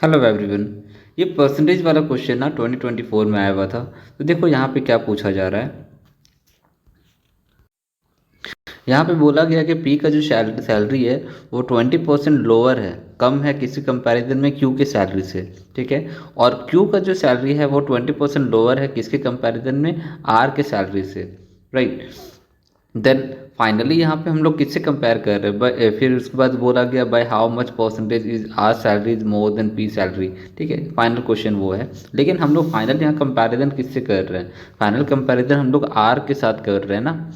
Hello everyone. ये percentage वाला question ना 2024 में आया हुआ था। तो देखो यहाँ पे क्या पूछा जा रहा है। यहाँ पे बोला गया कि पी का जो सैलरी है वो 20% लोअर है, कम है किसी कंपैरिजन में क्यू के सैलरी से। ठीक है। और क्यू का जो सैलरी है वो 20% लोअर है किसके कंपैरिजन में, आर के सैलरी से। राइट। देन फाइनली यहाँ पे हम लोग किससे कंपेयर कर रहे हैं, फिर उसके बाद बोला गया by how much percentage is R salary is more than P salary. ठीक है, फाइनल क्वेश्चन वो है। लेकिन हम लोग फाइनल यहाँ कंपैरिजन किससे कर रहे हैं, फाइनल कंपैरिजन हम लोग आर के साथ कर रहे हैं ना।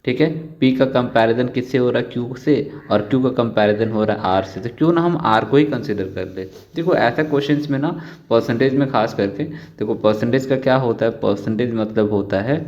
ठीक है। पी का कंपैरिजन किससे हो रहा है, क्यू से, और क्यू का कंपैरिजन हो रहा है आर से। तो क्यों ना हम आर को ही कंसिडर कर ले। देखो ऐसा क्वेश्चंस में ना परसेंटेज में खास करके, देखो परसेंटेज का क्या होता है, परसेंटेज मतलब होता है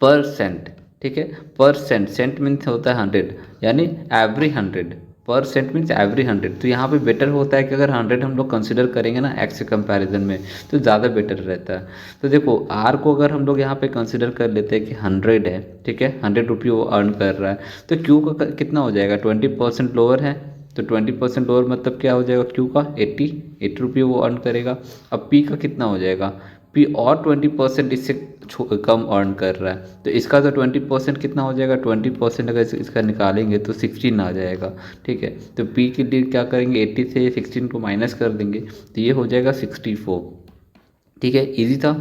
परसेंट। ठीक है। परसेंट, सेंट मीन्स होता है 100, यानी एवरी 100। Percent means every 100। तो यहाँ पे बेटर होता है कि अगर 100 हम लोग कंसिडर करेंगे ना एक्स के कंपैरिजन में, तो ज़्यादा बेटर रहता है। तो देखो आर को अगर हम लोग यहाँ पे कंसिडर कर लेते हैं कि 100 है, ठीक है, 100 रुपये वो अर्न कर रहा है, तो क्यू का कितना हो जाएगा, 20% लोअर है। तो 20% लोअर मतलब क्या हो जाएगा, क्यू का 80 रुपये वो अर्न करेगा। अब पी का कितना हो जाएगा, पी और 20% इससे कम अर्न कर रहा है, तो इसका तो 20% कितना हो जाएगा, 20% अगर इसका निकालेंगे तो 16 आ जाएगा। ठीक है। तो पी के लिए क्या करेंगे, 80 से 16 को माइनस कर देंगे, तो ये हो जाएगा 64। ठीक है, इजी था।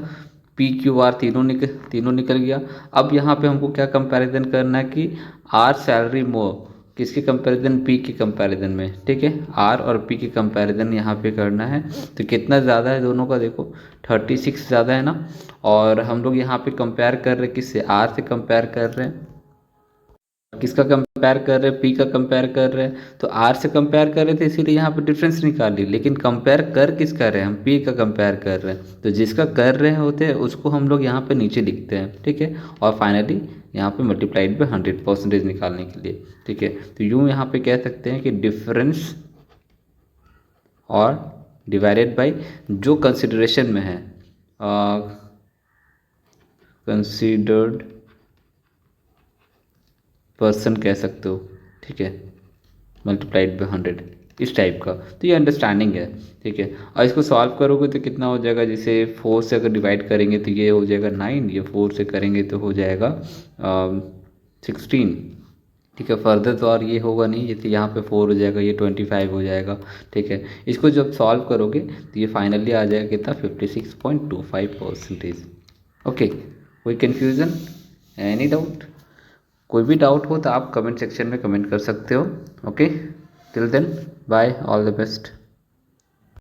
पी क्यू आर तीनों निकल गया। अब यहाँ पे हमको क्या कंपैरिजन करना है कि आर सैलरी मोर किसके कंपैरिजन, पी के कंपैरिजन में। ठीक है, आर और पी के कंपैरिजन यहाँ पे करना है। तो कितना ज़्यादा है दोनों का, देखो 36 ज़्यादा है ना। और हम लोग यहाँ पे कंपेयर कर रहे हैं किससे, आर से कंपेयर कर रहे हैं। किसका कंपेयर कर रहे हैं, पी का कंपेयर कर रहे हैं। तो आर से कंपेयर कर रहे थे इसीलिए यहाँ पे डिफरेंस निकाल ली, लेकिन कंपेयर कर किस कर रहे हैं, हम पी का कंपेयर कर रहे हैं। तो जिसका कर रहे होते हैं उसको हम लोग यहाँ पे नीचे लिखते हैं। ठीक है। और फाइनली यहाँ पे मल्टीप्लाइड बाय 100% निकालने के लिए। ठीक है। तो यूँ यहाँ पे कह सकते हैं कि डिफरेंस और डिवाइडेड बाई जो कंसिडरेशन में है, कंसीडर्ड पर्सन कह सकते हो। ठीक है, मल्टीप्लाइड बाई 100, इस टाइप का। तो ये अंडरस्टैंडिंग है। ठीक है। और इसको सॉल्व करोगे तो कितना हो जाएगा, जैसे 4 से अगर डिवाइड करेंगे तो ये हो जाएगा 9, ये 4 से करेंगे तो हो जाएगा 16। ठीक है। फर्दर तो और ये होगा नहीं, जैसे यहाँ पे 4 हो जाएगा, ये 25 हो जाएगा। ठीक है। इसको जब सॉल्व करोगे तो ये फाइनली आ जाएगा कितना, 56.25%। ओके। कोई कन्फ्यूज़न, एनी डाउट? कोई भी डाउट हो तो आप कमेंट सेक्शन में कमेंट कर सकते हो। Okay, till then bye, all the best.